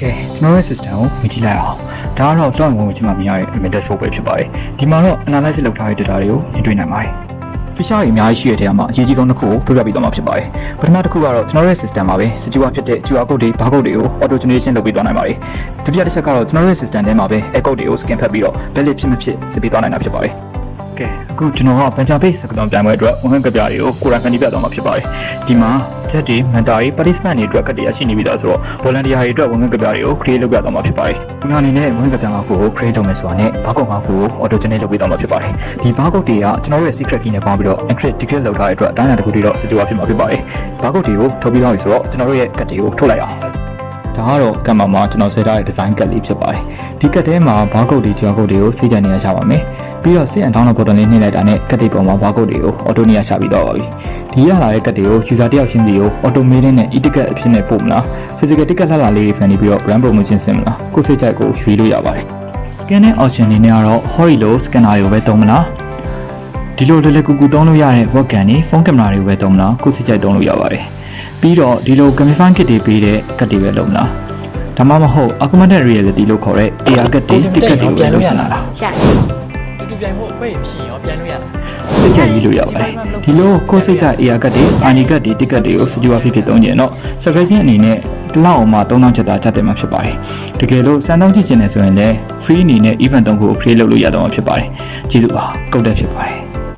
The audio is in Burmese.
ကဲကျွန်တော်ရဲ့ system ကိုမြင်ကြည့်လိုက်အောင်ဒါကတော့ log ဝင်ချင်မှမြင်ရတဲ့ reminder show ပဲဖြစ်ပါတယ်ဒီမှာတော့ analysis လုပ်ထားတဲ့ data တွေကိုမြင်တွေ့နိုင်ပါတယ် feature တွေအများကြီးရှိတဲ့ထဲမှာအရေးကြီးဆုံးတစ်ခုကိုပြပြပေးသွားမှာဖြစ်ပါတယ်ပထမတစ်ခုကတော့ကျွန်တော်ရဲ့ system မှာပဲ secure ဖြစ်တဲ့ QR code တွေ barcode တွေကို auto generation လုပ်ပေးသွားနိုင်ပါတယ်ဒုတိယတစ်ချက်ကတော့ကျွန်တော်ရဲ့ system ထဲမှာပဲ code တွေကို scan ဖတ်ပြီးတော့ valid ဖြစ်မဖြစ်စစ်ပေးသွားနိုင်တာဖြစ်ပါတယ်ကဲအခုကျွန်တော်က venture base စကားပြောင်းပြိုင်ပွဲအတွက်ဝန်ခံကပြတွေကိုကိုယ်တိုင်ဖန်တီးပြသွားမှာဖြစ်ပါတယ်ဒီမှာ chat တွေ mentor တွေ participant တွေအတွက်ကတည်းကရှိနေပြီသားဆိုတော့ volunteer တွေအတွက်ဝန်ခံကပြတွေကို create လုပ်ပြသွားမှာဖြစ်ပါတယ်ဒီမှာအနေနဲ့ဝန်ခံကပြမှာကို create လုပ်မယ်ဆိုတာနဲ့ barcode မှာကို auto generate လုပ်ပေးသွားမှာဖြစ်ပါတယ်ဒီ barcode တွေကကျွန်တော်ရဲ့ secret key နဲ့ပေါင်းပြီးတော့ encrypt decrypt လုပ်ထားတဲ့အတွက်အတိုင်းအတာတစ်ခုတည်းတော့ secure ဖြစ်မှာဖြစ်ပါတယ် barcode တွေကိုထုတ်ပြီးသွားပြီဆိုတော့ကျွန်တော်တို့ရဲ့ card တွေကိုထုတ်လိုက်အောင်ဒါကတော့ကံမှာကျွန်တော်ဆွဲထားတဲ့ design card လေးဖြစ်ပါတယ်ဒီ card ထဲမှာ barcode တွေ QR code တွေကိုစိတ်ကြံနေရရှာပါမယ်ပြီးတော့ sit and download button လေးနှိပ်လိုက်တာနဲ့ card တွေပေါ်မှာ barcode တွေကို auto နေရရှာပြီးတော့ပါပြီဒီရလာတဲ့ card တွေကို user တယောက်ချင်းစီကို auto mailing နဲ့ e-ticket အဖြစ်နဲ့ပို့မလား physical ticket လှလှလေးတွေဖန်တီးပြီးတော့ brand promotion ဆင်မလားကိုယ်စိတ်ကြိုက်ကိုရွေးလို့ရပါတယ် scanning option တွေနဲ့ကတော့ hori လို့ scanner တွေကိုပဲသုံးမလားဒီလိုလွယ်လွယ်ကူကူသုံးလို့ရတဲ့ webcam တွေ phone camera တွေကိုပဲသုံးမလားကိုယ်စိတ်ကြိုက်သုံးလို့ရပါတယ်ပြီးတော့ဒီလို gamify kit တွေပေးတဲ့ card တွေပဲလုပ်မလားဒါမှမဟုတ် augmented reality လို့ခေါ်တဲ့ AR ကတ်တွေ ticket တွေကိုလုပ်ချင်တာလားတူတူပြိုင်ဖို့အခွင့်အရေးဖြစ်ရောပြန်လို့ရလားစိတ်ကြိုက်ပြီးလို့ရပါတယ်ဒီလိုကိုယ်စိတ်ကြိုက် AR ကတ်တွေ RNG ကတ်တွေ ticket တွေကို secure ဖြစ်သုံးကြရင်တော့ subscription အနေနဲ့တစ်လောက်အောင်မှ3000ကျပ်သားကျတဲ့မှာဖြစ်ပါတယ်တကယ်လို့စမ်းသုံးကြည့်ချင်တယ်ဆိုရင်လည်း free အနေနဲ့ event 3ခုကို create လုပ်လို့ရတော့မှာဖြစ်ပါတယ်ကျေးဇူးပါကုတ်တက်ဖြစ်ပါတယ်